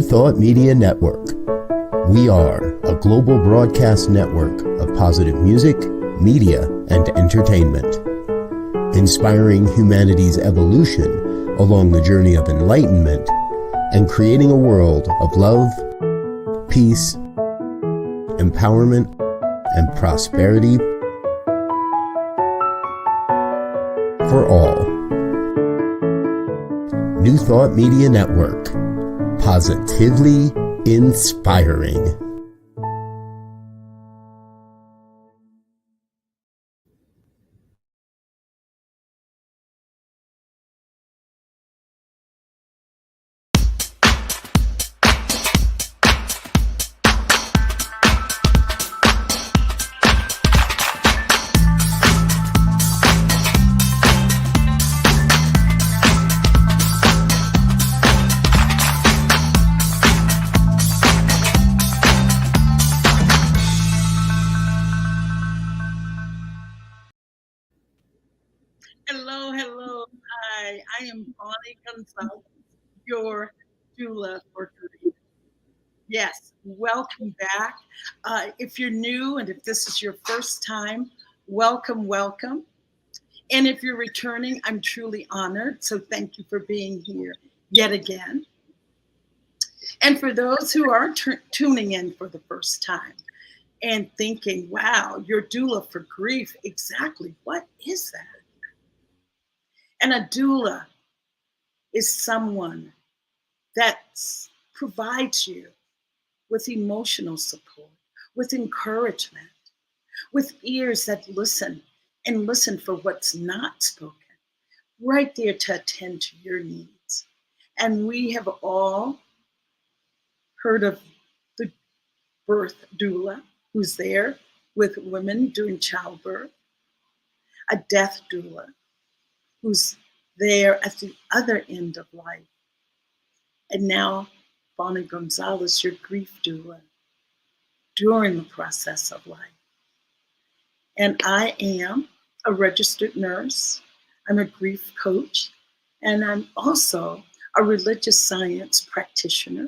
Thought Media Network. We are a global broadcast network of positive music, media, and entertainment, inspiring humanity's evolution along the journey of enlightenment and creating a world of love, peace, empowerment, and prosperity for all. New Thought Media Network. Positively inspiring. Hello. Hi, I am Bonnie Gonzalez, your doula for grief. Yes, welcome back. If you're new and if this is your first time, welcome. And if you're returning, I'm truly honored. So thank you for being here yet again. And for those who are tuning in for the first time and thinking, wow, your doula for grief, exactly what is that? And a doula is someone that provides you with emotional support, with encouragement, with ears that listen and listen for what's not spoken, right there to attend to your needs. And we have all heard of the birth doula, who's there with women during childbirth, a death doula, who's there at the other end of life. And now, Bonnie Gonzalez, your grief doula, during the process of life. And I am a registered nurse, I'm a grief coach, and I'm also a religious science practitioner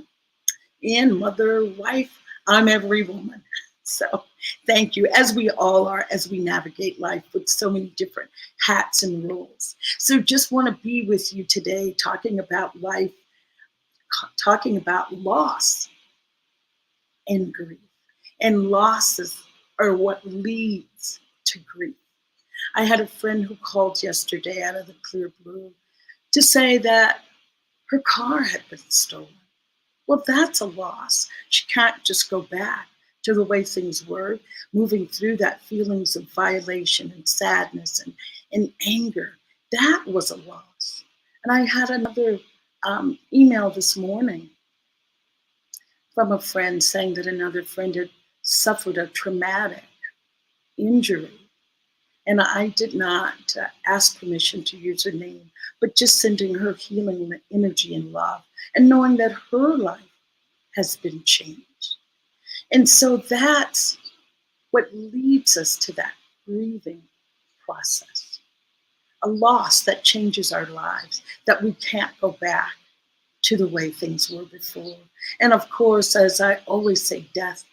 and mother, wife. I'm every woman. So thank you, as we all are, as we navigate life with so many different hats and roles. So just want to be with you today talking about life, talking about loss and grief. And losses are what leads to grief. I had a friend who called yesterday out of the clear blue to say that her car had been stolen. Well, that's a loss. She can't just go back to the way things were, moving through that feelings of violation and sadness and anger. That was a loss. And I had another email this morning from a friend saying that another friend had suffered a traumatic injury. And I did not ask permission to use her name, but just sending her healing energy and love and knowing that her life has been changed. And so that's what leads us to that grieving process. A loss that changes our lives, that we can't go back to the way things were before. And of course, as I always say, death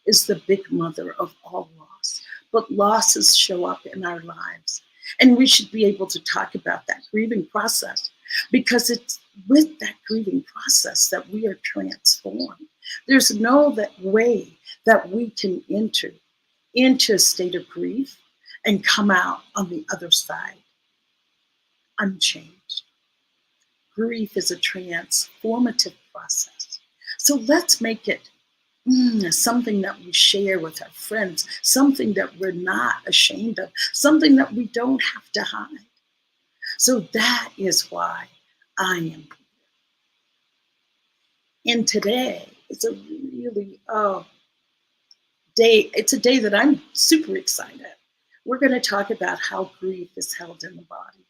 is the big mother of all loss. But losses show up in our lives. And we should be able to talk about that grieving process, because it's with that grieving process that we are transformed. There's no way that we can enter into a state of grief and come out on the other side unchanged. Grief is a transformative process. So let's make it something that we share with our friends, something that we're not ashamed of, something that we don't have to hide. So that is why I am here. And today is a really day. It's a day that I'm super excited. We're going to talk about how grief is held in the body.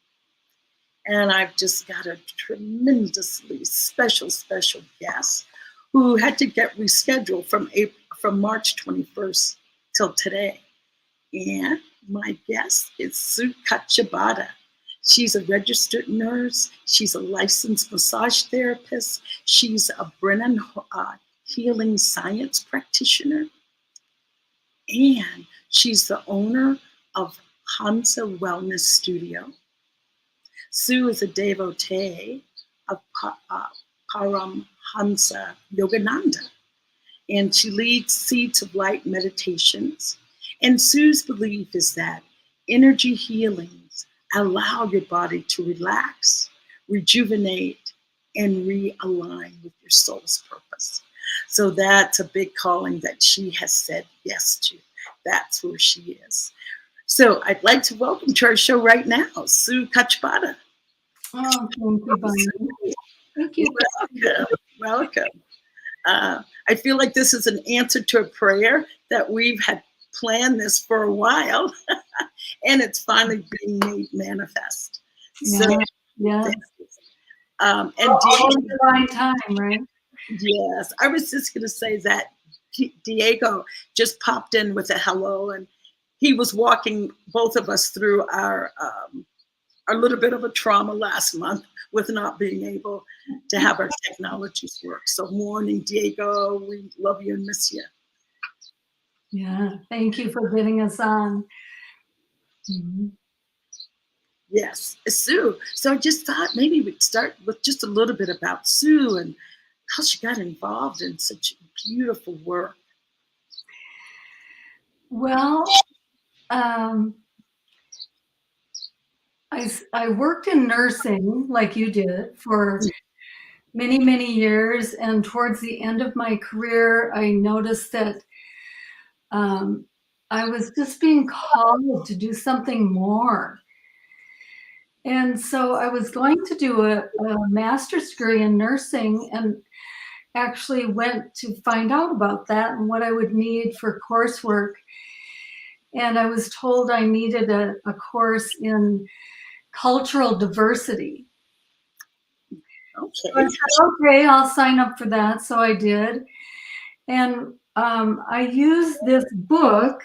And I've just got a tremendously special guest who had to get rescheduled from March 21st till today. And my guest is Sue Cacibauda. She's a registered nurse. She's a licensed massage therapist. She's a Brennan healing science practitioner. And she's the owner of Hansa Wellness Studio. Sue is a devotee of Paramhansa Yogananda, and she leads Seeds of Light meditations. And Sue's belief is that energy healings allow your body to relax, rejuvenate, and realign with your soul's purpose. So that's a big calling that she has said yes to. That's where she is. So I'd like to welcome to our show right now, Sue Cacibauda. Oh, thank you, Bonnie. Thank you. Welcome. I feel like this is an answer to a prayer that we've had planned this for a while, and it's finally being made manifest. Yeah, So, yeah. And all in the right time, right? Yes, I was just going to say that Diego just popped in with a hello, and he was walking both of us through our little bit of a trauma last month with not being able to have our technologies work. So morning, Diego, we love you and miss you. Yeah, thank you for getting us on. Mm-hmm. Yes, Sue. So I just thought maybe we'd start with just a little bit about Sue and how she got involved in such beautiful work. Well, I worked in nursing like you did for many, many years. And towards the end of my career, I noticed that I was just being called to do something more. And so I was going to do a master's degree in nursing, and actually went to find out about that and what I would need for coursework. And I was told I needed a course in cultural diversity. Okay. So I said, okay, I'll sign up for that. So I did. And I used this book,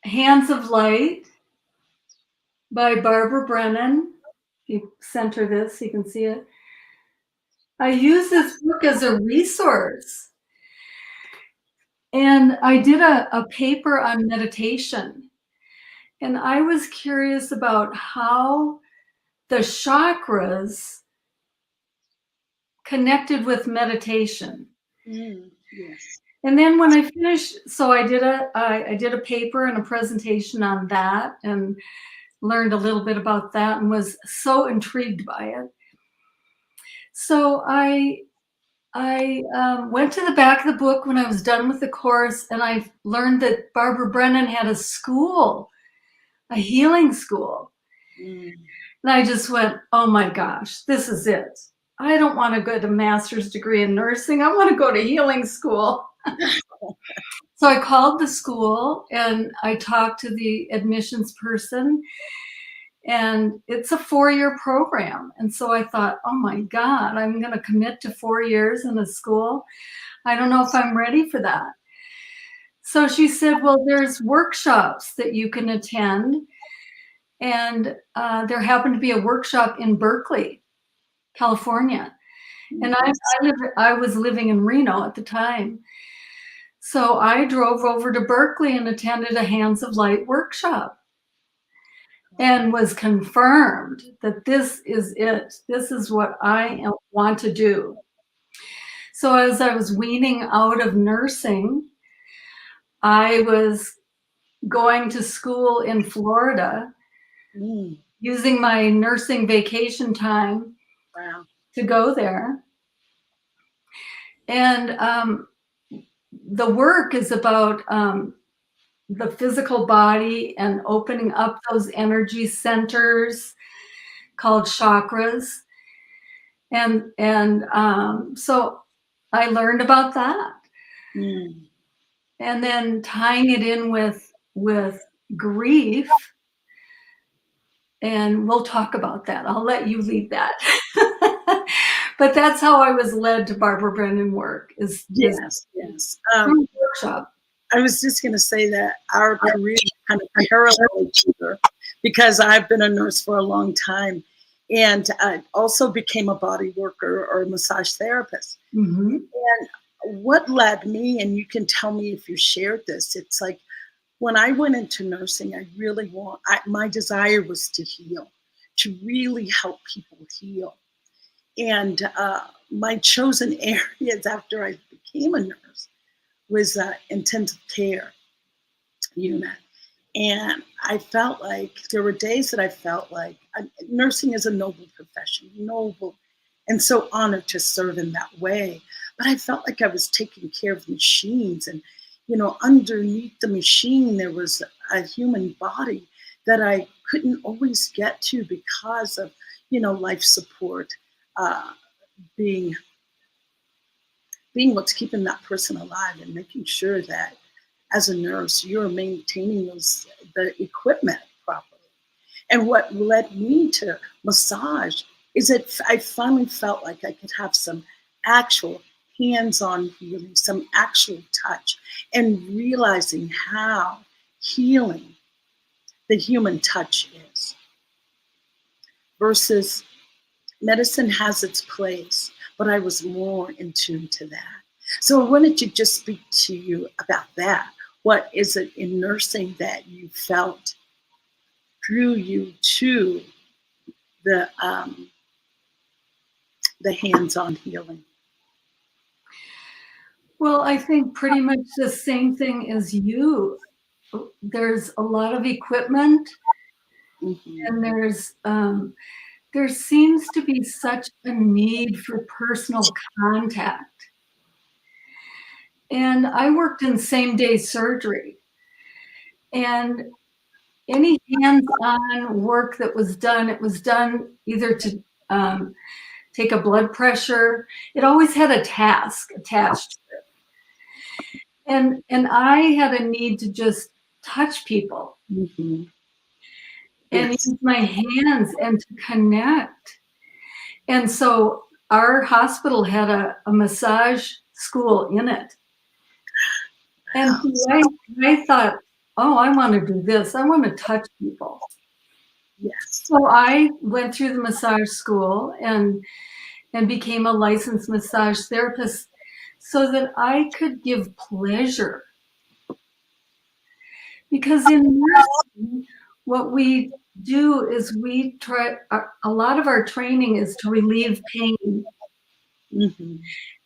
Hands of Light by Barbara Brennan. You sent her this, you can see it. I use this book as a resource. And I did a paper on meditation. And I was curious about how the chakras connected with meditation. Yes. And then when I finished, so I did a paper and a presentation on that and learned a little bit about that and was so intrigued by it. So I went to the back of the book when I was done with the course, and I learned that Barbara Brennan had a school, a healing school. And I just went, oh my gosh, this is it. I don't want to go to master's degree in nursing. I want to go to healing school. So I called the school and I talked to the admissions person, and it's a 4-year program. And so I thought, oh my God, I'm going to commit to 4 years in a school. I don't know if I'm ready for that. So she said, well, there's workshops that you can attend. And there happened to be a workshop in Berkeley, California. And I was living in Reno at the time. So I drove over to Berkeley and attended a Hands of Light workshop and was confirmed that this is it. This is what I want to do. So as I was weaning out of nursing, I was going to school in Florida, using my nursing vacation time to go there. And the work is about the physical body and opening up those energy centers called chakras. And so I learned about that. And then tying it in with grief. And we'll talk about that. I'll let you lead that. But that's how I was led to Barbara Brennan work. Yes. Workshop. I was just going to say that our careers kind of parallel each other because I've been a nurse for a long time, and I also became a body worker or a massage therapist. Mm-hmm. And what led me, and you can tell me if you shared this, it's like when I went into nursing, my desire was to heal, to really help people heal. And my chosen areas after I became a nurse was intensive care unit. And I felt like there were days that I felt like nursing is a noble profession, noble, and so honored to serve in that way. But I felt like I was taking care of machines, and underneath the machine there was a human body that I couldn't always get to because of life support being what's keeping that person alive, and making sure that as a nurse you're maintaining the equipment properly. And what led me to massage is that I finally felt like I could have some actual hands-on healing, some actual touch, and realizing how healing the human touch is. Versus medicine has its place, but I was more in tune to that. So I wanted to just speak to you about that. What is it in nursing that you felt drew you to the hands-on healing? Well, I think pretty much the same thing as you. There's a lot of equipment, and there seems to be such a need for personal contact. And I worked in same-day surgery, and any hands-on work that was done, it was done either to take a blood pressure. It always had a task attached to it. And I had a need to just touch people and use my hands and to connect. And so our hospital had a massage school in it. And so I thought, oh, I want to do this. I want to touch people. Yes. So I went through the massage school and became a licensed massage therapist so that I could give pleasure. Because in nursing, what we do is we try, a lot of our training is to relieve pain. Mm-hmm.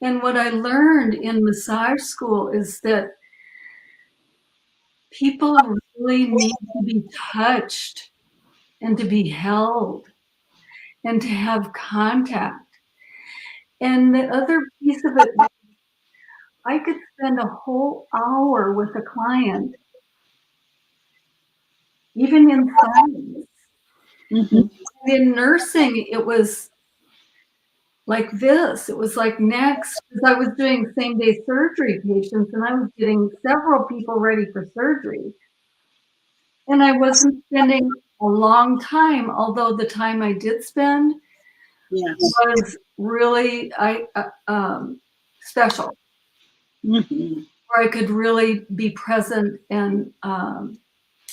And what I learned in massage school is that people really need to be touched and to be held and to have contact. And the other piece of it, I could spend a whole hour with a client, even in silence. Mm-hmm. In nursing, it was like this. It was like next, because I was doing same-day surgery patients, and I was getting several people ready for surgery. And I wasn't spending a long time, although the time I did spend was really special. Mm-hmm. Where I could really be present and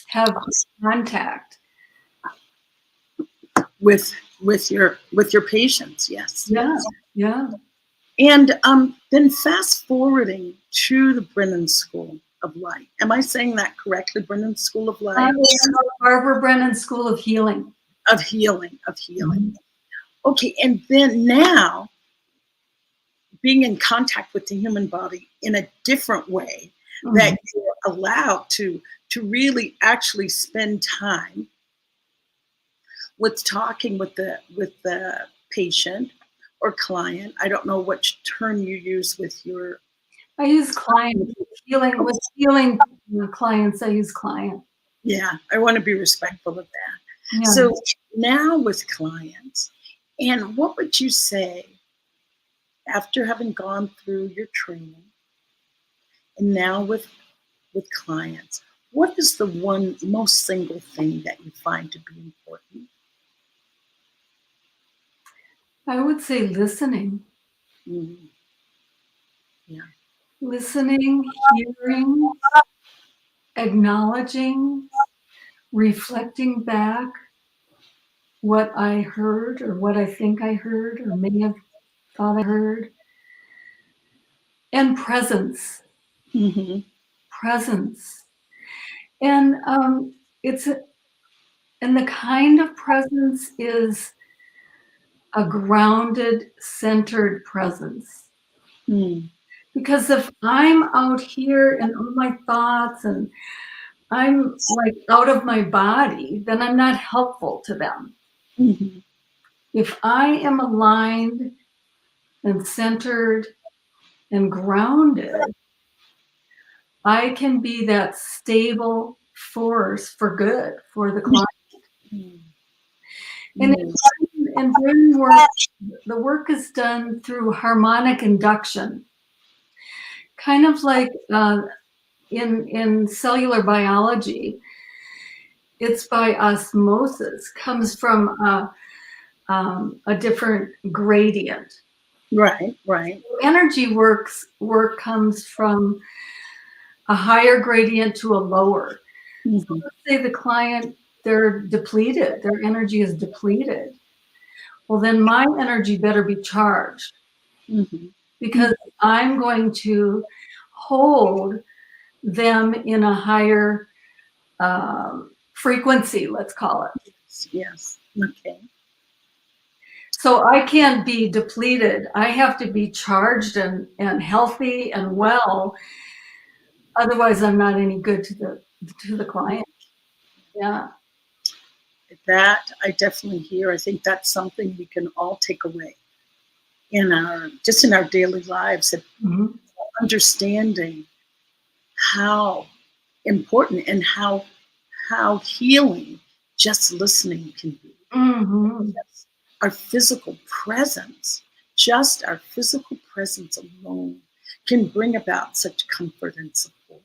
have contact with your patients. Yes. Yeah. And then fast forwarding to the Brennan School of Light. Am I saying that correctly? Brennan School of Light? Barbara Brennan School of Healing. Of healing. Mm-hmm. Okay, and then now being in contact with the human body in a different way, that you're allowed to really actually spend time with talking with the patient or client. I don't know which term you use with your. I use client. Healing with healing clients. I use client. Yeah, I want to be respectful of that. Yeah. So now with clients, and what would you say after having gone through your training, and now with clients, what is the one most single thing that you find to be important? I would say listening. Mm-hmm. Yeah. listening, hearing, acknowledging, reflecting back what I heard or what I think I heard or may have thought I heard, and presence. Mm-hmm. Presence. And and the kind of presence is a grounded, centered presence. Mm. Because if I'm out here in all my thoughts and I'm like out of my body, then I'm not helpful to them. Mm-hmm. If I am aligned and centered and grounded, I can be that stable force for good for the client. Mm. And in brain work, the work is done through harmonic induction, kind of like in cellular biology. It's by osmosis, comes from a different gradient. Right, right. Energy work comes from a higher gradient to a lower. Mm-hmm. So let's say the client, they're depleted, their energy is depleted. Well, then my energy better be charged, Mm-hmm. because I'm going to hold them in a higher frequency, let's call it. Yes. Okay. So I can't be depleted. I have to be charged and healthy and well. Otherwise, I'm not any good to the client. Yeah. That I definitely hear. I think that's something we can all take away in our daily lives, of Mm-hmm. understanding how important and how healing just listening can be. Mm-hmm. Our physical presence, just our physical presence alone, can bring about such comfort and support.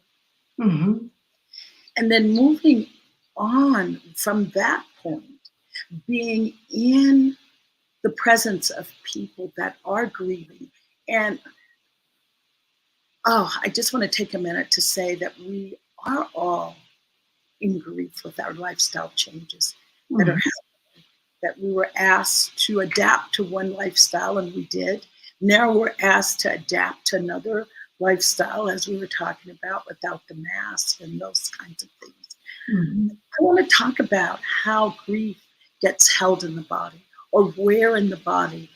Mm-hmm. And then moving on from that point, being in the presence of people that are grieving. And I just want to take a minute to say that we are all in grief with our lifestyle changes that are happening, that we were asked to adapt to one lifestyle, and we did. Now we're asked to adapt to another lifestyle, as we were talking about, without the mask and those kinds of things. Mm-hmm. I want to talk about how grief gets held in the body, or where in the body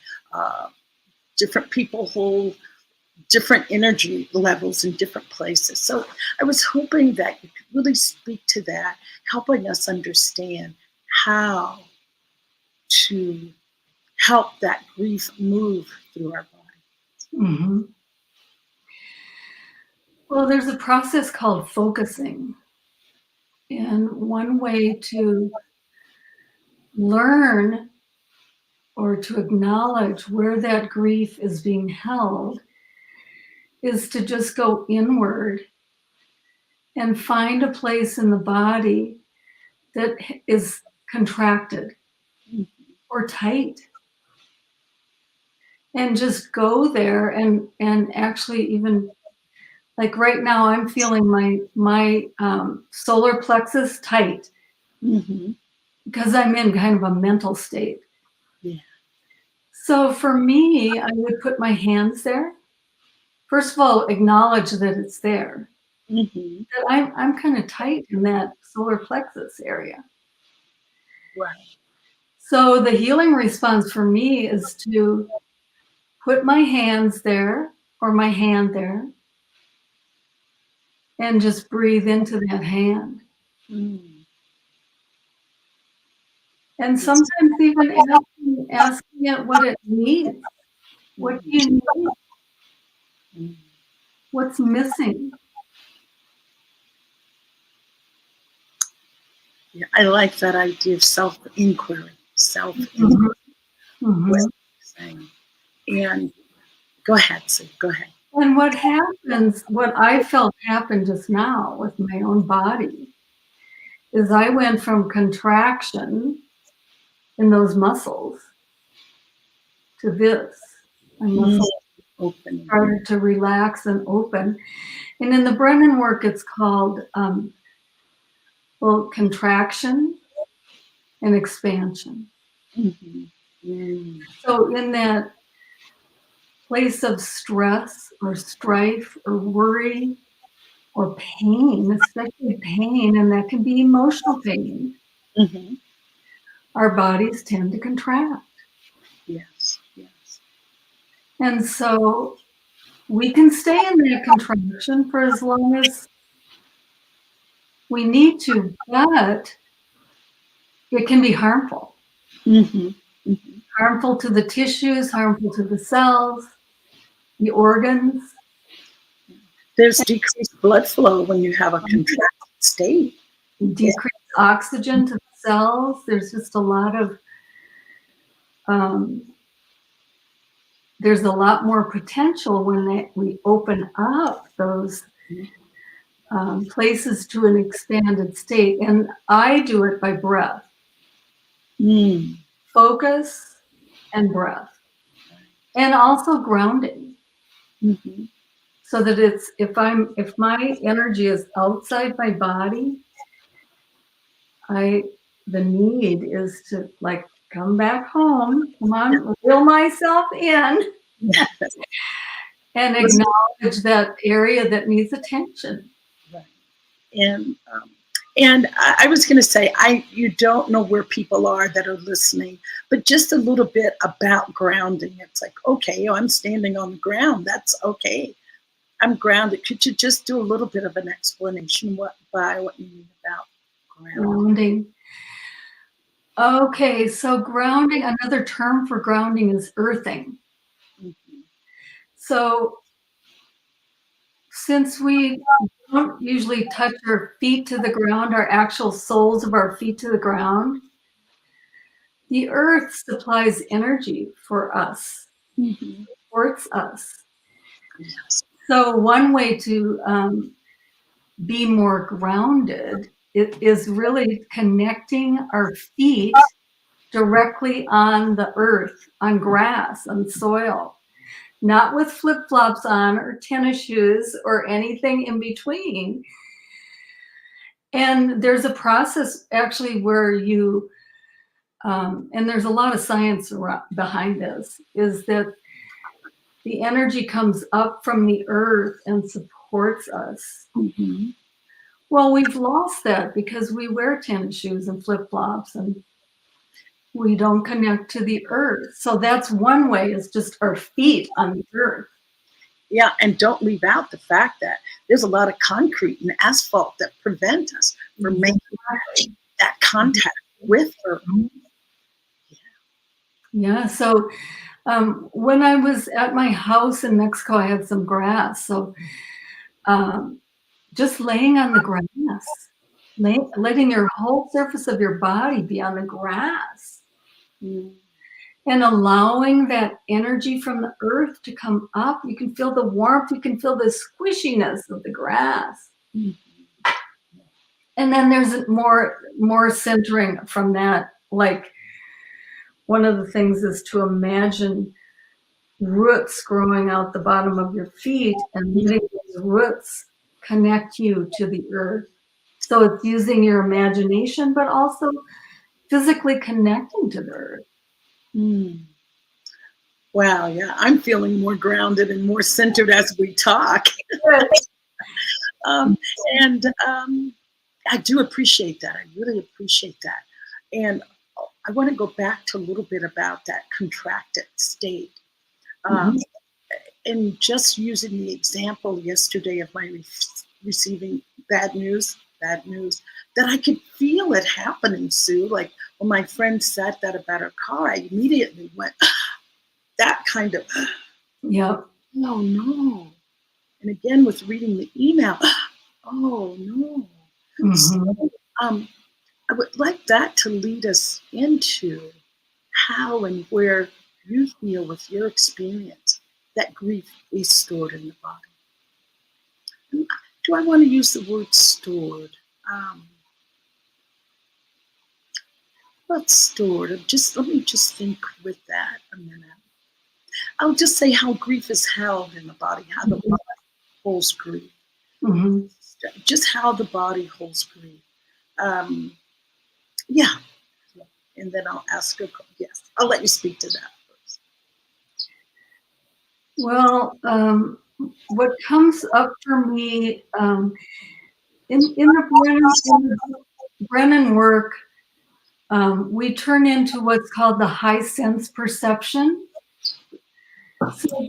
different people hold different energy levels in different places. So I was hoping that you could really speak to that, helping us understand how to help that grief move through our body. Mm-hmm. Well, there's a process called focusing. And one way to learn or to acknowledge where that grief is being held is to just go inward and find a place in the body that is contracted or tight. And just go there and actually, even like right now, I'm feeling my solar plexus tight. Mm-hmm. Because I'm in kind of a mental state. Yeah. So for me, I would put my hands there. First of all, acknowledge that it's there. Mm-hmm. That I'm kind of tight in that solar plexus area. Right. So the healing response for me is to put my hands there or my hand there and just breathe into that hand. Mm. And sometimes even asking it what it needs. What do you need? Mm. What's missing? Yeah, I like that idea of self-inquiry, Mm-hmm. Mm-hmm. And go ahead, Sue, go ahead. And what happens, what I felt happened just now with my own body, is I went from contraction in those muscles to this. My muscles Opening. Started to relax and open. And in the Brennan work, it's called contraction and expansion. Mm-hmm. Mm. So in that place of stress or strife or worry or pain, especially pain, and that can be emotional pain, Mm-hmm. our bodies tend to contract. Yes, yes. And so we can stay in that contraction for as long as we need to, but it can be harmful. Mm-hmm. Mm-hmm. Harmful to the tissues, harmful to the cells, the organs. There's decreased blood flow when you have a contracted state. Decreased oxygen to the cells. There's just a lot of, there's a lot more potential when we open up those places to an expanded state. And I do it by breath. Mm. Focus and breath. And also grounding. Mm-hmm. So that if my energy is outside my body, the need is to like come back home, come on, reel myself in and acknowledge that area that needs attention. Right. And I was going to say, you don't know where people are that are listening, but just a little bit about grounding. It's like, okay, I'm standing on the ground. That's okay. I'm grounded. Could you just do a little bit of an explanation what you mean about grounding? Okay, so grounding, another term for grounding is earthing. Mm-hmm. So since we don't usually touch our feet to the ground, our actual soles of our feet to the ground, the earth supplies energy for us, supports us. Yes. So one way to be more grounded is really connecting our feet directly on the earth, on grass, on soil, not with flip-flops on or tennis shoes or anything in between. And there's a process actually where you, and there's a lot of science behind this, is that the energy comes up from the earth and supports us. Mm-hmm. Well, we've lost that because we wear tennis shoes and flip-flops and we don't connect to the earth. So that's one way, is just our feet on the earth. Yeah, and don't leave out the fact that there's a lot of concrete and asphalt that prevent us from making that contact with earth. Yeah, so when I was at my house in Mexico, I had some grass. So just laying on the grass, letting your whole surface of your body be on the grass. And allowing that energy from the earth to come up. You can feel the warmth, you can feel the squishiness of the grass. And then there's more centering from that. Like one of the things is to imagine roots growing out the bottom of your feet and letting those roots connect you to the earth. So it's using your imagination, but also physically connecting to the earth. Wow, yeah, I'm feeling more grounded and more centered as we talk. And I do appreciate that. I really appreciate that. And I want to go back to a little bit about that contracted state. And just using the example yesterday of my receiving bad news, that I could feel it happening, Sue. Like when my friend said that about her car, I immediately went, that kind of, Yep. Oh no. And again, with reading the email, oh no. So, I would like that to lead us into how and where you feel with your experience that grief is stored in the body. Do I want to use the word stored? Not stored. Let me just think with that a minute. I'll just say how grief is held in the body, how the body holds grief. Mm-hmm. Just how the body holds grief. Yeah. And then I'll ask her, yes, I'll let you speak to that first. Well, what comes up for me in the Brennan work, we turn into what's called the high sense perception. So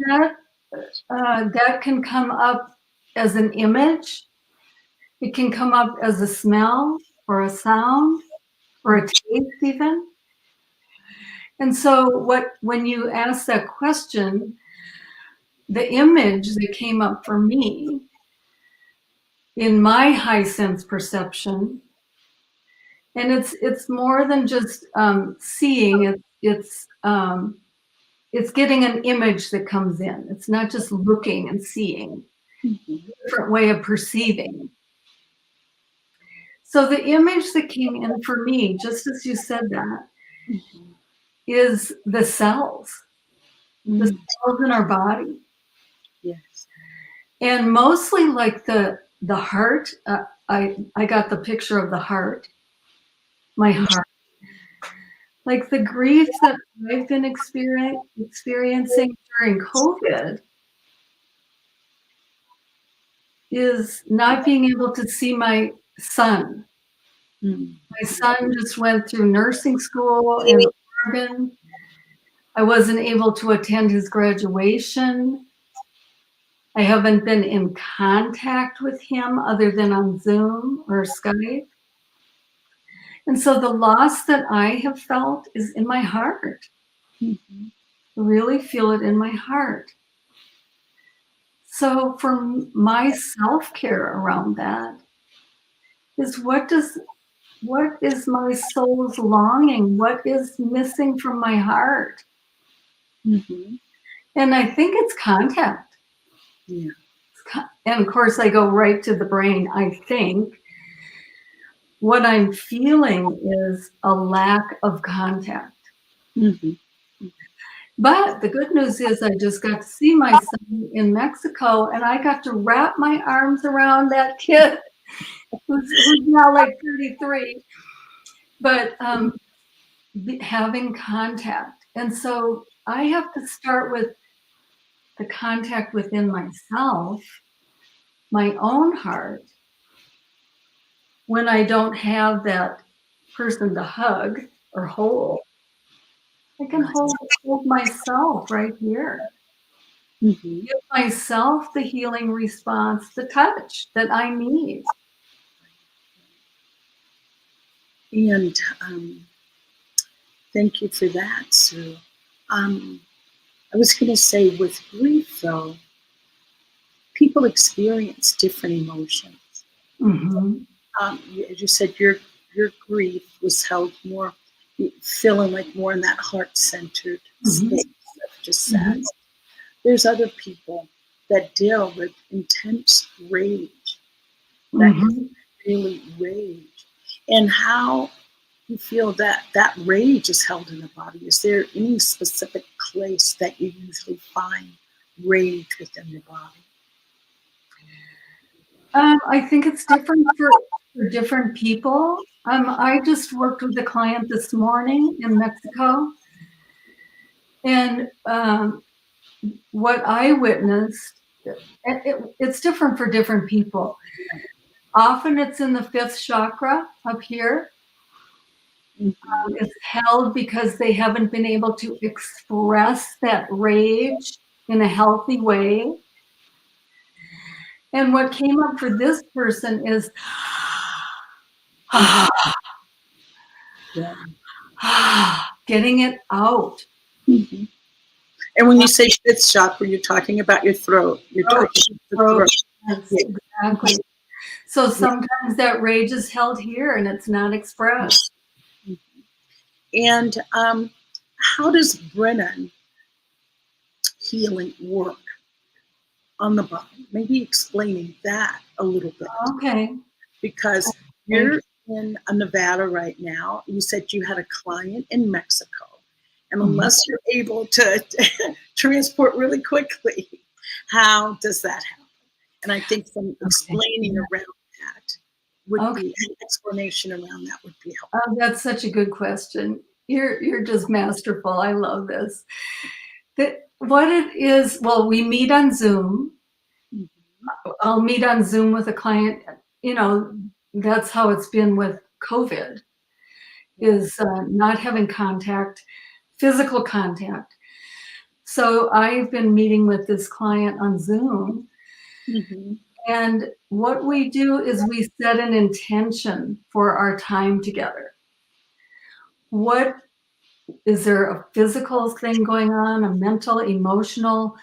that can come up as an image. It can come up as a smell or a sound or a taste even. And so when you ask that question, the image that came up for me in my high sense perception, and it's more than just seeing, it's getting an image that comes in. It's not just looking and seeing, Mm-hmm. a different way of perceiving. So the image that came in for me, just as you said that, Mm-hmm. is the cells, Mm-hmm. the cells in our body. Yes. And mostly like the heart. I got the picture of the heart, my heart. Like the grief that I've been experiencing during COVID is not being able to see my son. Mm-hmm. My son just went through nursing school in Oregon. I wasn't able to attend his graduation. I haven't been in contact with him other than on Zoom or Skype. And so the loss that I have felt is in my heart. Mm-hmm. I really feel it in my heart. So for my self-care around that is what is my soul's longing? What is missing from my heart? Mm-hmm. And I think it's contact. Yeah. And of course I go right to the brain. I think what I'm feeling is a lack of contact. Mm-hmm. But the good news is I just got to see my son in Mexico, and I got to wrap my arms around that kid who's now like 33. But having contact. And so I have to start with the contact within myself, my own heart. When I don't have that person to hug or hold, I can hold myself right here. Mm-hmm. Give myself the healing response, the touch that I need. And thank you for that, Sue. I was going to say, with grief, though, people experience different emotions. Mm-hmm. As you said, your grief was held more, feeling like more in that heart-centered space of just sadness. There's other people that deal with intense rage, that can really rage, and how you feel that rage is held in the body. Is there any specific place that you usually find rage within the body? I think it's different for different people. I just worked with a client this morning in Mexico, and what I witnessed, it's different for different people. Often it's in the 5th chakra up here. It's held because they haven't been able to express that rage in a healthy way. And what came up for this person is getting it out. Mm-hmm. And when you say 5th chakra, you're talking about your throat. You're talking about the throat. Yes, exactly. So sometimes that rage is held here and it's not expressed. And how does Brennan healing work on the body? Maybe explaining that a little bit. Okay. Because you're in Nevada right now. You said you had a client in Mexico. And unless you're able to transport really quickly, how does that happen? And I think some explaining around that would be, an explanation around that would be helpful. That's such a good question. You're just masterful. I love this. What it is, well, we meet on Zoom. I'll meet on Zoom with a client. You know, that's how it's been with COVID, is not having contact, physical contact. So I've been meeting with this client on Zoom. And what we do is we set an intention for our time together. What is there, a physical thing going on, a mental, emotional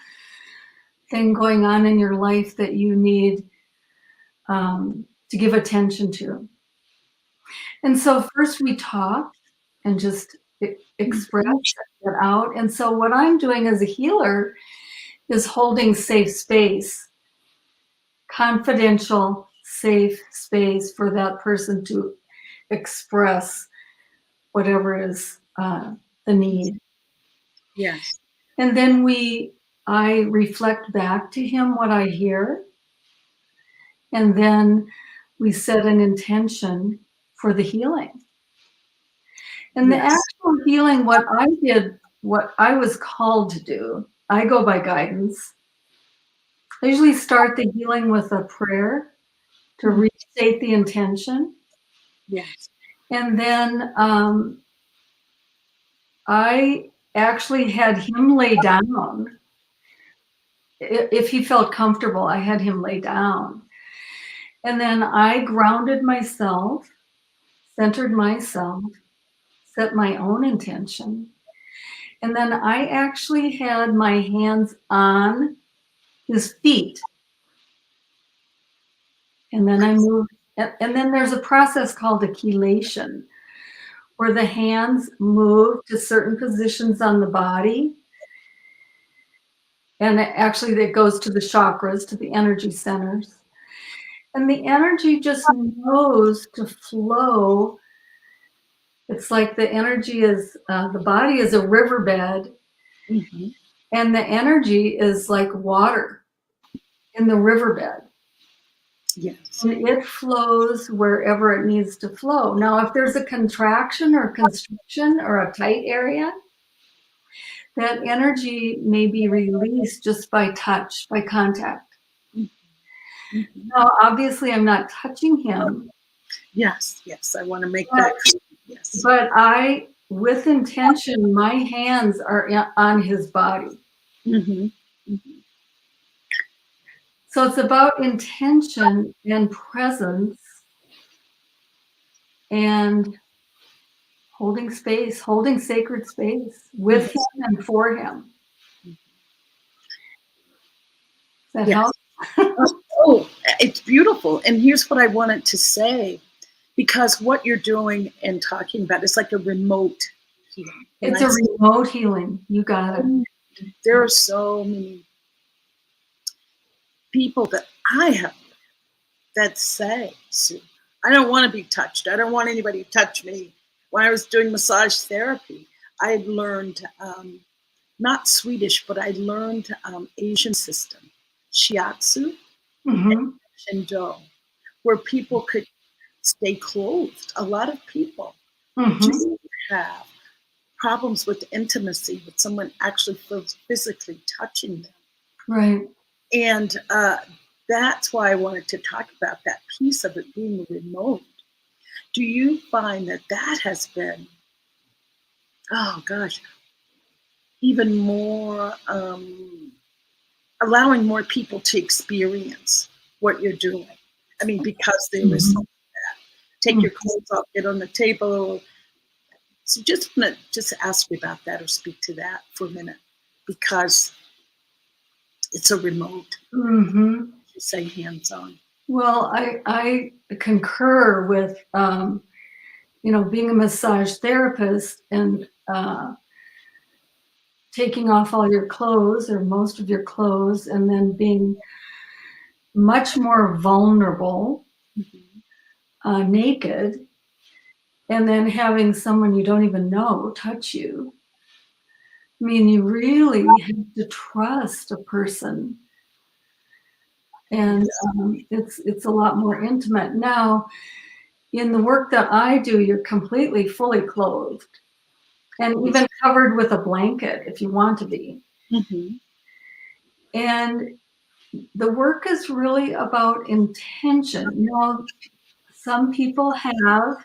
thing going on in your life that you need to give attention to? And so first we talk and just express it out. And so what I'm doing as a healer is holding safe space, confidential, safe space for that person to express whatever is the need. Yes. And then I reflect back to him what I hear. And then we set an intention for the healing. And the actual healing, what I did, what I was called to do, I go by guidance. I usually start the healing with a prayer to restate the intention. Yes. And then I actually had him lay down. If he felt comfortable, I had him lay down. And then I grounded myself, centered myself, set my own intention. And then I actually had my hands on his feet. And then I moved, and then there's a process called a chelation, where the hands move to certain positions on the body. And actually that goes to the chakras, to the energy centers. And the energy just knows to flow. It's like the energy is, the body is a riverbed, and the energy is like water in the riverbed. Yes. And it flows wherever it needs to flow. Now, if there's a contraction or constriction or a tight area, that energy may be released just by touch, by contact. Now, obviously, I'm not touching him. Yes, I want to make that clear. Yes. But with intention, my hands are on his body. So it's about intention and presence and holding space, holding sacred space with him and for him. Does that help? Oh, it's beautiful. And here's what I wanted to say, because what you're doing and talking about is like a remote healing. It's a remote healing. You got it. There are so many people that I have that say, Sue, I don't want to be touched. I don't want anybody to touch me. When I was doing massage therapy, I had learned, not Swedish, but I learned Asian system, shiatsu and shindo, where people could stay clothed. A lot of people just have problems with intimacy with someone actually physically touching them. Right. And that's why I wanted to talk about that piece of it being remote. Do you find that that has been, oh gosh, even more, allowing more people to experience what you're doing? I mean, because there is something that take your clothes off, get on the table. So just want to just ask you about that or speak to that for a minute, because it's a remote. You say hands-on. Well, I concur with, being a massage therapist and taking off all your clothes or most of your clothes and then being much more vulnerable, naked, and then having someone you don't even know touch you. I mean, you really have to trust a person, and it's a lot more intimate. Now, in the work that I do, you're completely fully clothed and even covered with a blanket if you want to be. Mm-hmm. And the work is really about intention. You know, some people have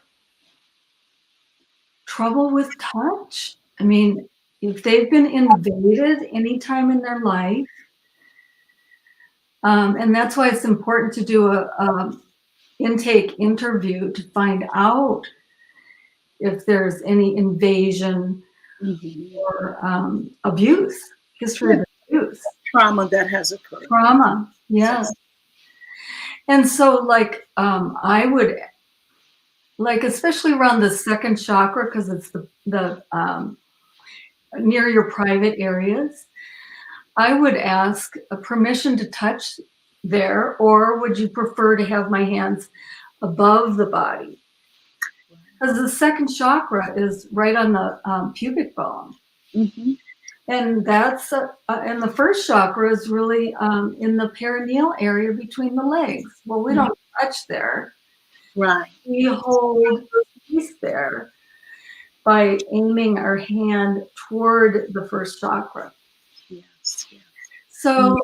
trouble with touch. I mean, if they've been invaded anytime in their life, and that's why it's important to do a intake interview to find out if there's any invasion or abuse, history of abuse. Trauma that has occurred. Trauma, yes. And so, like, I would, like, especially around the second chakra, because it's the near your private areas, I would ask a permission to touch there, or would you prefer to have my hands above the body? Because the second chakra is right on the pubic bone. Mm-hmm. And that's, and the first chakra is really in the perineal area between the legs. Well, we don't touch there. Right. We hold space there by aiming our hand toward the first chakra. Yes. Yes. So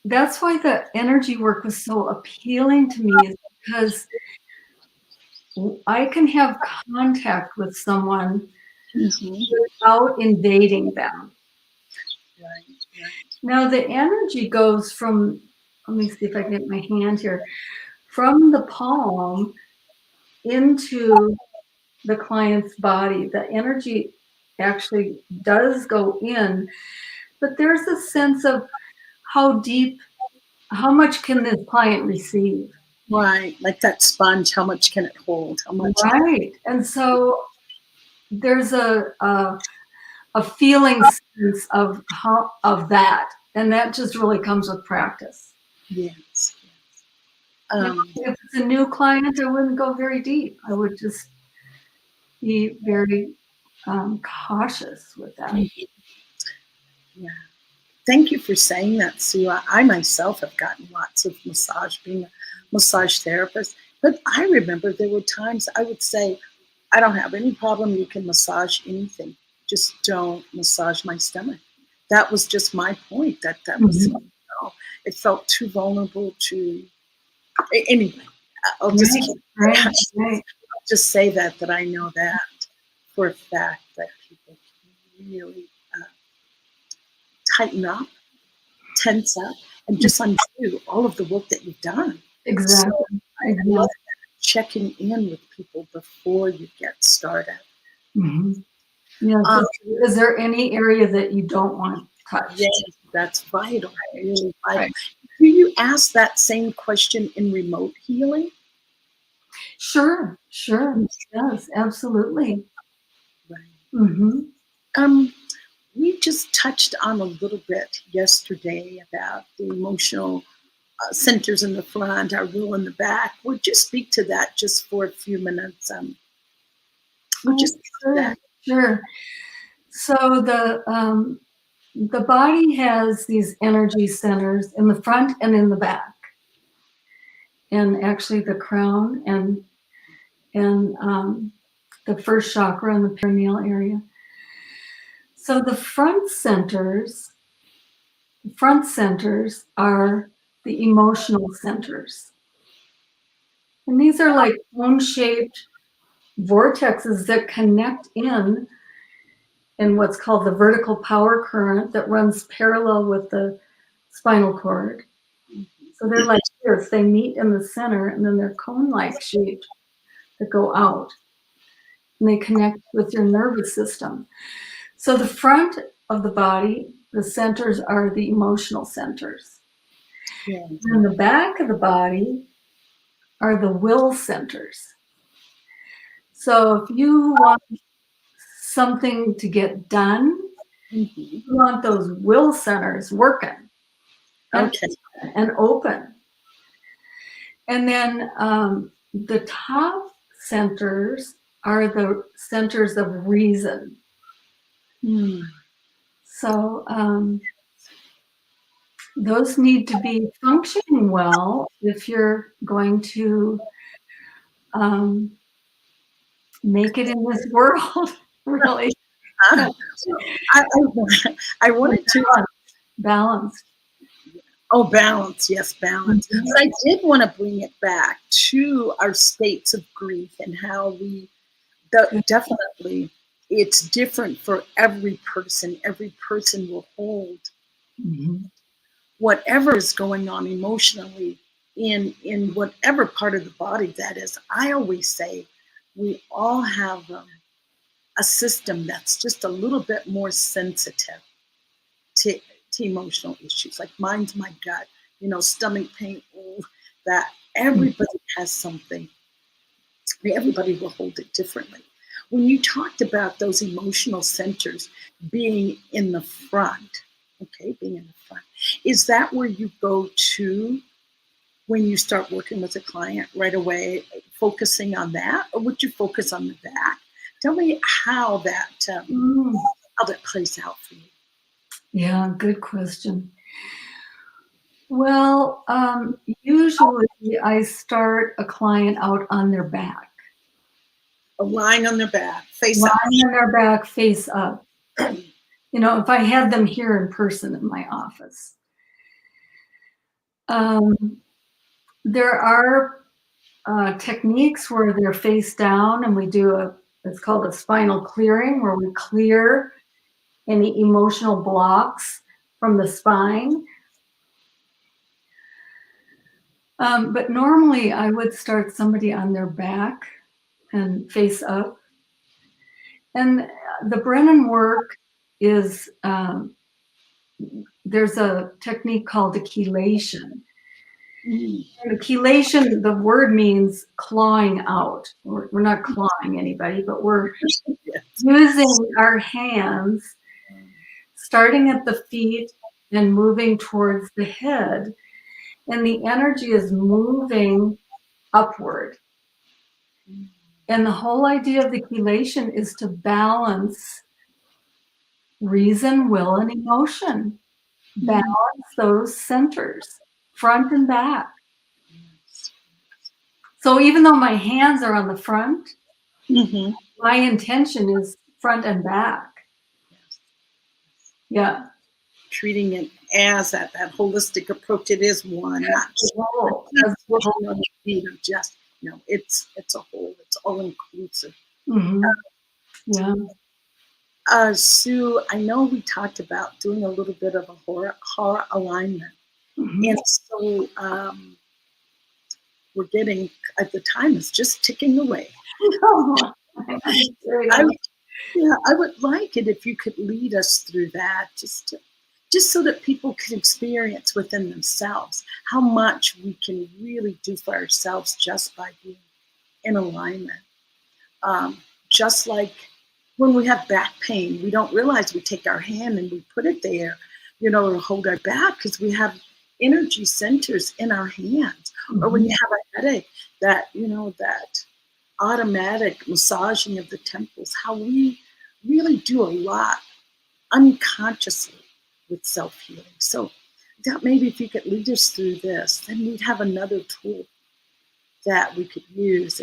that's why the energy work was so appealing to me, is because I can have contact with someone without invading them. Right. Now the energy goes from, let me see if I can get my hand here, from the palm into the client's body. The energy actually does go in, but there's a sense of how deep, how much can this client receive? Right, like that sponge, how much can it hold? How much? Right, and so there's a feeling sense of that, and that just really comes with practice. Yes. If it's a new client, I wouldn't go very deep. I would just be very cautious with that. Yeah. Thank you for saying that, Sue. I myself have gotten lots of massage, being a massage therapist. But I remember there were times I would say, I don't have any problem. You can massage anything. Just don't massage my stomach. That was just my point. That was, you know, it felt too vulnerable to. Anyway, I'll just just say that I know that for a fact that people can really tighten up, tense up, and just undo all of the work that you've done. Exactly. So I love that, checking in with people before you get started. Yeah. Is there any area that you don't want touched? Yes, that's vital. Really vital. Right. Do you ask that same question in remote healing? Sure. Yes, absolutely. Right. We just touched on a little bit yesterday about the emotional centers in the front, our will in the back. Would you speak to that just for a few minutes? Sure. So the body has these energy centers in the front and in the back, and actually the crown and the first chakra in the perineal area. So the front centers are the emotional centers. And these are like cone-shaped vortexes that connect in what's called the vertical power current that runs parallel with the spinal cord. So they're like this, they meet in the center, and then they're cone-like shaped that go out. And they connect with your nervous system. So the front of the body, the centers are the emotional centers. And the back of the body are the will centers. So if you want something to get done, you want those will centers working and open. And then the top centers are the centers of reason. So those need to be functioning well if you're going to make it in this world, really. I wanted to balance. Oh, balance, yes, balance. But I did want to bring it back to our states of grief and how we definitely, it's different for every person. Every person will hold whatever is going on emotionally in whatever part of the body that is. I always say we all have a system that's just a little bit more sensitive to emotional issues. Like mine's my gut, stomach pain, that everybody has something. Everybody will hold it differently. When you talked about those emotional centers being in the front, being in the front, is that where you go to when you start working with a client right away, focusing on that, or would you focus on the back? Tell me how that plays out for you. Yeah, good question. Well, usually I start a client out on their back. Lying on their back, face up. Lying on their back, face up. If I had them here in person in my office. There are techniques where they're face down, and we do it's called a spinal clearing, where we clear any emotional blocks from the spine. But normally I would start somebody on their back and face up. And the Brennan work is, there's a technique called a chelation. And the chelation, the word means clawing out. We're not clawing anybody, but we're using our hands, starting at the feet and moving towards the head. And the energy is moving upward. And the whole idea of the chelation is to balance reason, will, and emotion. Balance those centers, front and back. So even though my hands are on the front, my intention is front and back. Yeah. Treating it as that holistic approach. It is one, not just it's a whole, it's all inclusive. Yeah. Sue, I know we talked about doing a little bit of a Hara alignment. And so we're getting, at the time is just ticking away. I would like it if you could lead us through that, just so that people can experience within themselves how much we can really do for ourselves just by being in alignment. Just like when we have back pain, we don't realize we take our hand and we put it there, to hold our back, because we have energy centers in our hands. Or when you have a headache, that automatic massaging of the temples, how we really do a lot unconsciously with self-healing. So that maybe if you could lead us through this, then we'd have another tool that we could use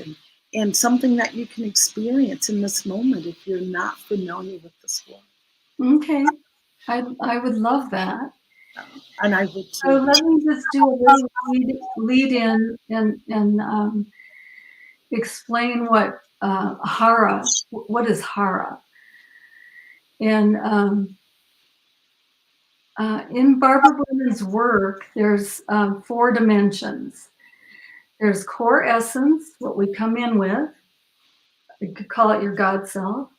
and something that you can experience in this moment if you're not familiar with this world. Okay. I would love that. And I would too. So let me just do a little lead in and explain what Hara, what is Hara? And in Barbara Brennan's work, there's 4 dimensions. There's core essence, what we come in with. You could call it your God self.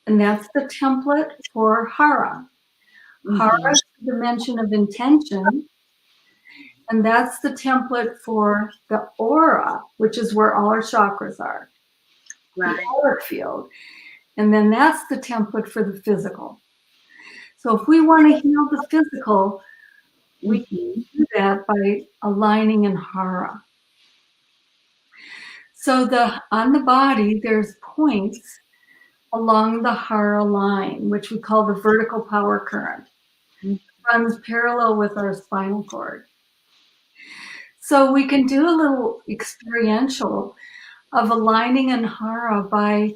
And that's the template for Hara. Hara is the dimension of intention. And that's the template for the aura, which is where all our chakras are. Right. The aura field. And then that's the template for the physical. So if we want to heal the physical, we can do that by aligning in Hara. So on the body, there's points along the Hara line, which we call the vertical power current. It runs parallel with our spinal cord. So we can do a little experiential of aligning in Hara by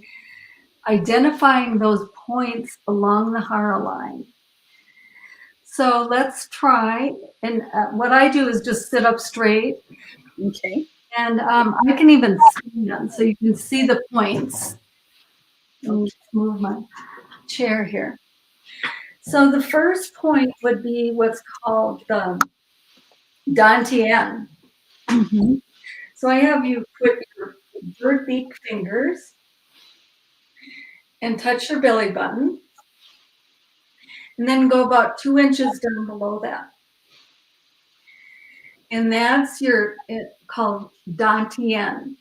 identifying those points along the Hara line. So let's try, and what I do is just sit up straight. Okay. And I can even stand, so you can see the points. Let me move my chair here. So the first point would be what's called the Dantian. Mm-hmm. So I have you put your bird beak fingers and touch your belly button, and then go about 2 inches down below that. And that's called Dantian.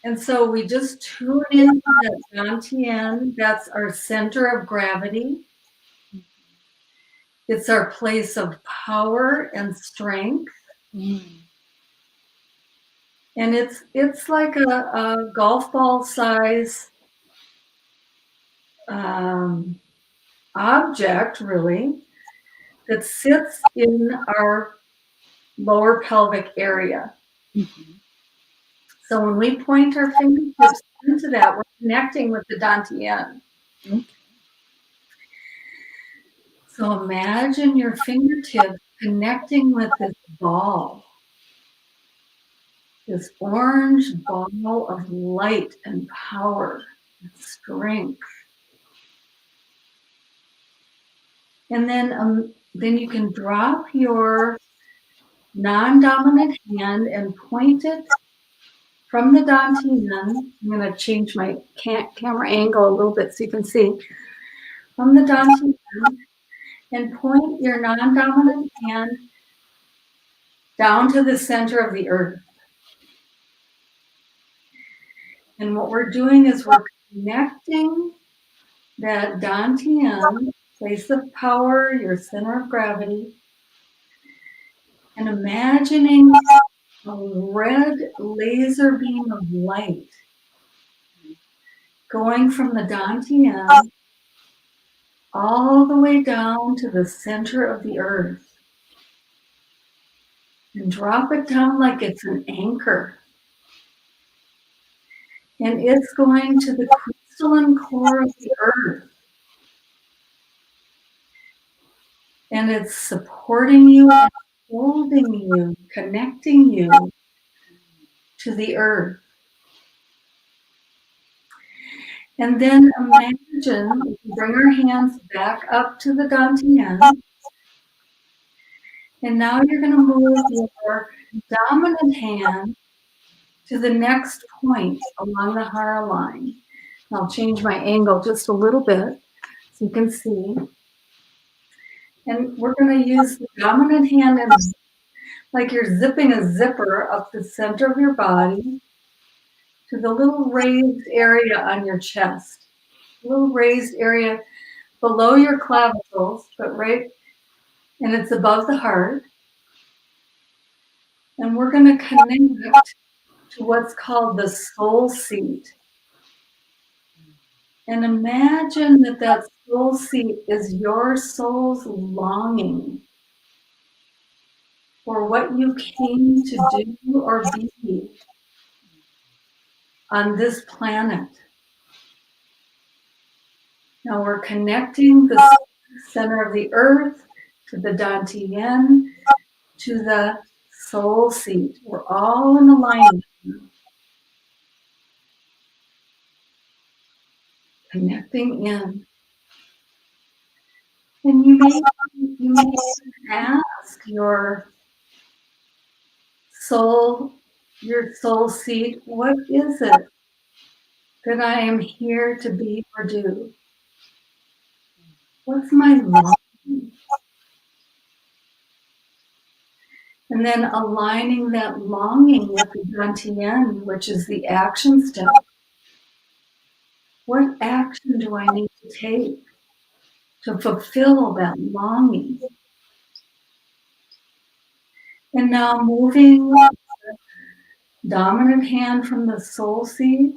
And so we just tune into that Dantian. That's our center of gravity. It's our place of power and strength. And it's like a golf ball size object, really, that sits in our lower pelvic area. Mm-hmm. So when we point our fingertips into that, we're connecting with the Dantian. Okay. So imagine your fingertips connecting with this ball, this orange ball of light and power and strength. And then you can drop your non-dominant hand and point it from the Dantian. I'm going to change my camera angle a little bit so you can see. From the Dantian, and point your non-dominant hand down to the center of the earth. And what we're doing is we're connecting that Dantian, place of power, your center of gravity, and imagining a red laser beam of light going from the Dantian all the way down to the center of the earth. And drop it down like it's an anchor. And it's going to the crystalline core of the earth. And it's supporting you and holding you, connecting you to the earth. And then imagine, we can bring our hands back up to the Dantian. And now you're going to move your dominant hand to the next point along the Hara line. I'll change my angle just a little bit so you can see. And we're going to use the dominant hand like you're zipping a zipper up the center of your body to the little raised area on your chest. A little raised area below your clavicles, but right, and it's above the heart. And we're going to connect to what's called the soul seat. And imagine that soul seat is your soul's longing for what you came to do or be on this planet. Now we're connecting the center of the earth to the Dantian to the soul seat. We're all in alignment. Connecting in. And you may ask your soul seat, what is it that I am here to be or do? What's my longing? And then aligning that longing with the Dantian, which is the action step. What action do I need to take to fulfill that longing? And now moving dominant hand from the soul seat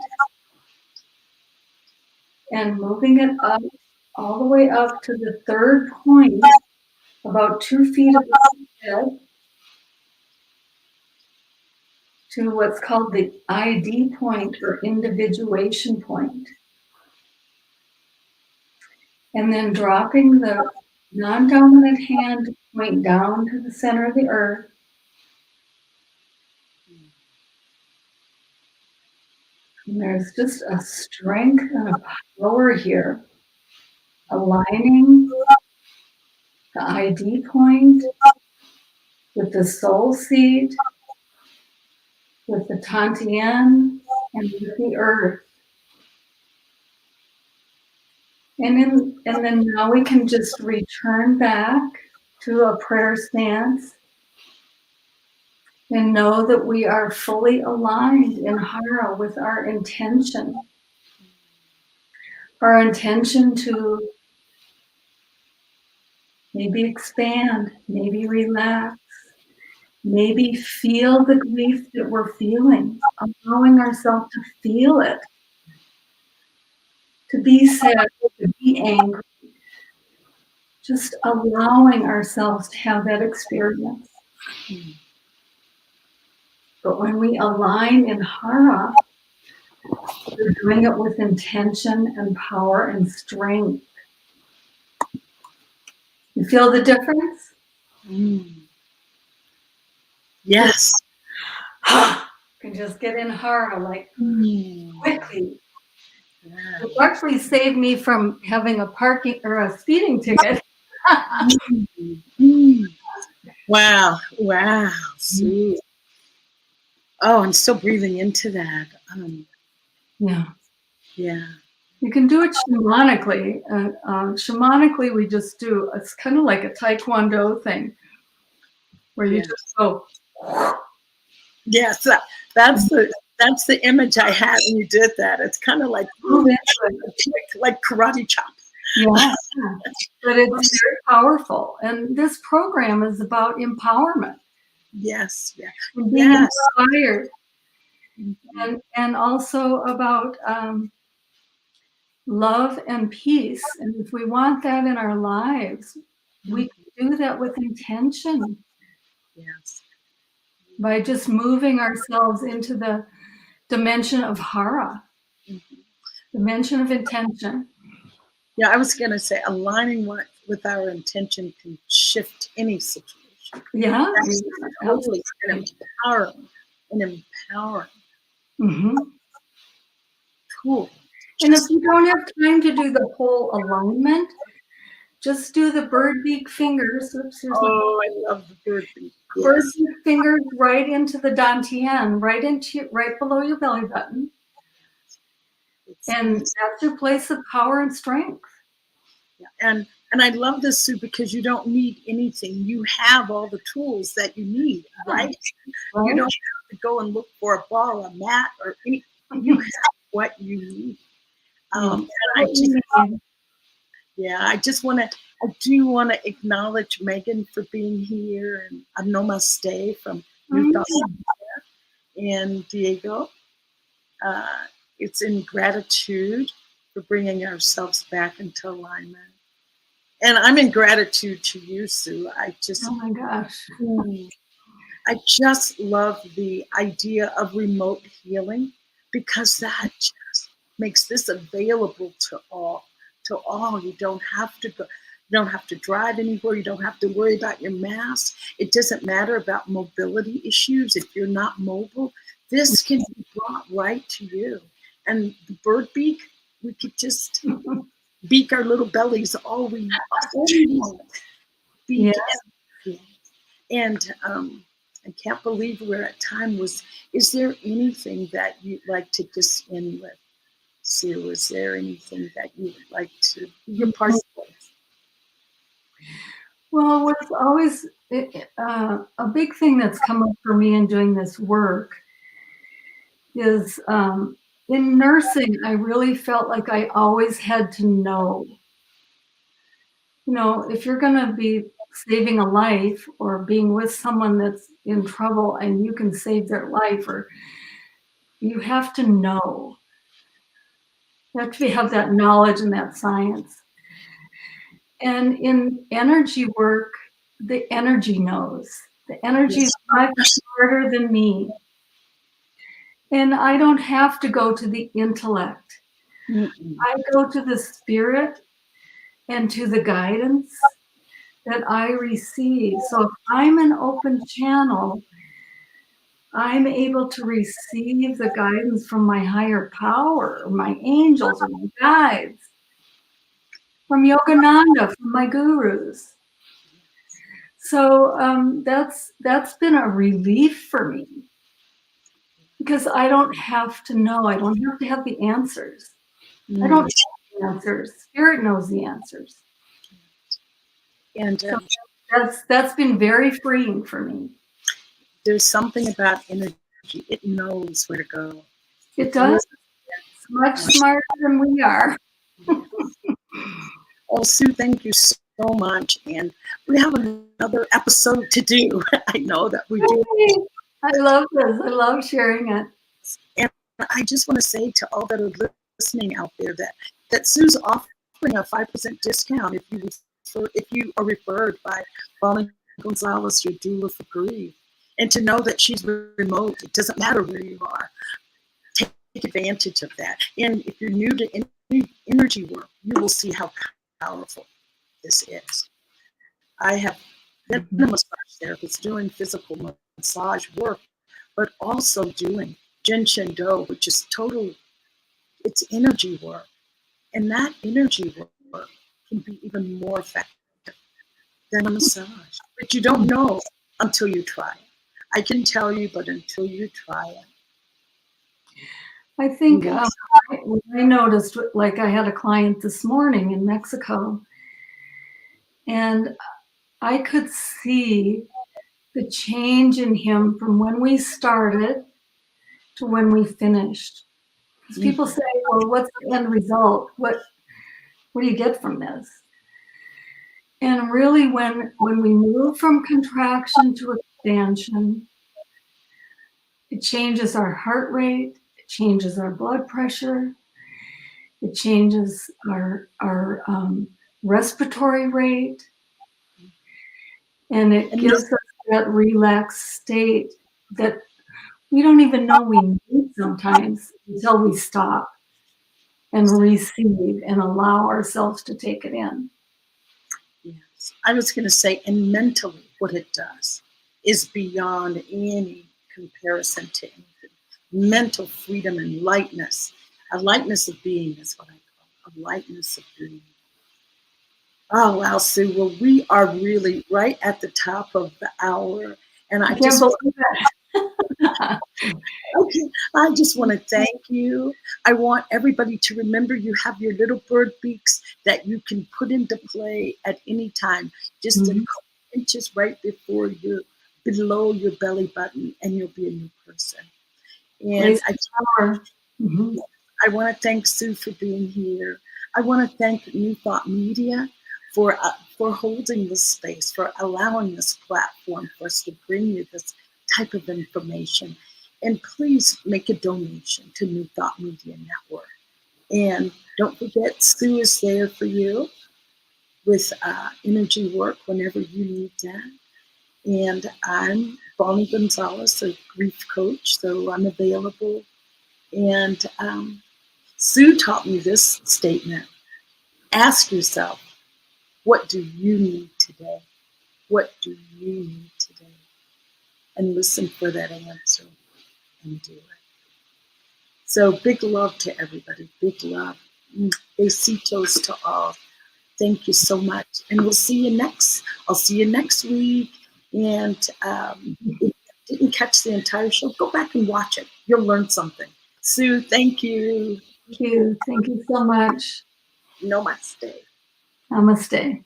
and moving it up, all the way up to the third point, about 2 feet above the head, to what's called the ID point or individuation point. And then dropping the non-dominant hand point down to the center of the earth. And there's just a strength and a power here, aligning the ID point with the soul seed, with the Tantien, and with the earth. And then now we can just return back to a prayer stance and know that we are fully aligned in Hara with our intention. Our intention to maybe expand, maybe relax, maybe feel the grief that we're feeling, allowing ourselves to feel it, to be sad, to be angry, just allowing ourselves to have that experience. But when we align in Hara, we're doing it with intention and power and strength. You feel the difference? Yes. You can just get in Hara like quickly. Yeah. It actually saved me from having a parking or a speeding ticket. Wow. Wow. Sweet. Oh, I'm still breathing into that. Yeah. Yeah. You can do it shamanically. Shamanically, we just do, it's kind of like a Taekwondo thing where you just go. Yes, that's the image I had when you did that. It's kind of like karate chop. Yeah, but it's very powerful. And this program is about empowerment. Yes, yeah. And being inspired. And also about love and peace. And if we want that in our lives, we can do that with intention. Yes. By just moving ourselves into the dimension of Hara, dimension of intention. Yeah, I was going to say aligning with our intention can shift any situation. Yeah. That's totally empowering. Cool. And if you don't have time to do the whole alignment, just do the bird beak fingers. Oops, I love the bird beak. Yes. Bird beak fingers right into the dantian, right below your belly button. And that's your place of power and strength. Yeah. And I love this, Sue, because you don't need anything. You have all the tools that you need, right? You don't have to go and look for a ball, a mat, or anything. You have what you need. And I do want to acknowledge Megan for being here, and a namaste from Utah and Diego. It's in gratitude for bringing ourselves back into alignment. And I'm in gratitude to you, Sue. Oh my gosh. I just love the idea of remote healing, because that just makes this available to all. You don't have to go. You don't have to drive anywhere. You don't have to worry about your mask. It doesn't matter about mobility issues. If you're not mobile, this can be brought right to you. And the bird beak, we could just beak our little bellies all we want. Beak. And I can't believe we're at time. Is there anything that you'd like to just end with, Sue? Is there anything that you would like to your part of it? Well, what's always a big thing that's come up for me in doing this work is in nursing, I really felt like I always had to know. You know, if you're going to be saving a life or being with someone that's in trouble and you can save their life, or you have to know. You have to have that knowledge and that science. And in energy work, the energy knows. The energy is much smarter than me. And I don't have to go to the intellect. I go to the spirit and to the guidance that I receive. So if I'm an open channel, I'm able to receive the guidance from my higher power, or my angels, or my guides, from Yogananda, from my gurus. So that's been a relief for me, because I don't have to know. I don't have to have the answers. I don't have the answers. Spirit knows the answers. And so that's been very freeing for me. There's something about energy. It knows where to go. It does. It's much smarter than we are. Oh, Sue, thank you so much. And we have another episode to do. I know that we do. I love this. I love sharing it. And I just want to say to all that are listening out there that Sue's offering a 5% discount if you are referred by Bonnie Gonzalez, your doula for grief. And to know that she's remote, it doesn't matter where you are. Take advantage of that. And if you're new to energy work, you will see how powerful this is. I have been a massage therapist doing physical massage work, but also doing Jin Shen Do, which is it's energy work. And that energy work can be even more effective than a massage. But you don't know until you try it. I can tell you, but until you try it. I think I noticed, like I had a client this morning in Mexico, and I could see the change in him from when we started to when we finished. Because people say, well, what's the end result? What do you get from this? And really, when we move from contraction to expansion, it changes our heart rate, it changes our blood pressure, it changes our respiratory rate, and it gives us that relaxed state that we don't even know we need sometimes until we stop and receive and allow ourselves to take it in. Yes, I was going to say, and mentally, what it does is beyond any comparison to anything. Mental freedom and lightness. A lightness of being is what I call it. A lightness of being. Oh, wow, Sue. Well, we are really right at the top of the hour. And I just believe that. Okay, I just want to thank you. I want everybody to remember you have your little bird beaks that you can put into play at any time. Just a couple inches right below your belly button, and you'll be a new person. And I want to thank Sue for being here. I want to thank New Thought Media for holding this space, for allowing this platform for us to bring you this type of information. And please make a donation to New Thought Media Network. And don't forget, Sue is there for you with energy work whenever you need that. And I'm Bonnie Gonzalez, a grief coach, so I'm available. And Sue taught me this statement. Ask yourself, what do you need today? What do you need today? And listen for that answer and do it. So big love to everybody, big love. Besitos to all. Thank you so much. And I'll see you next week. And if you didn't catch the entire show, go back and watch it. You'll learn something. Sue, thank you. Thank you. Thank you so much. Namaste. Namaste.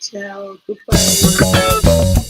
Ciao. Goodbye.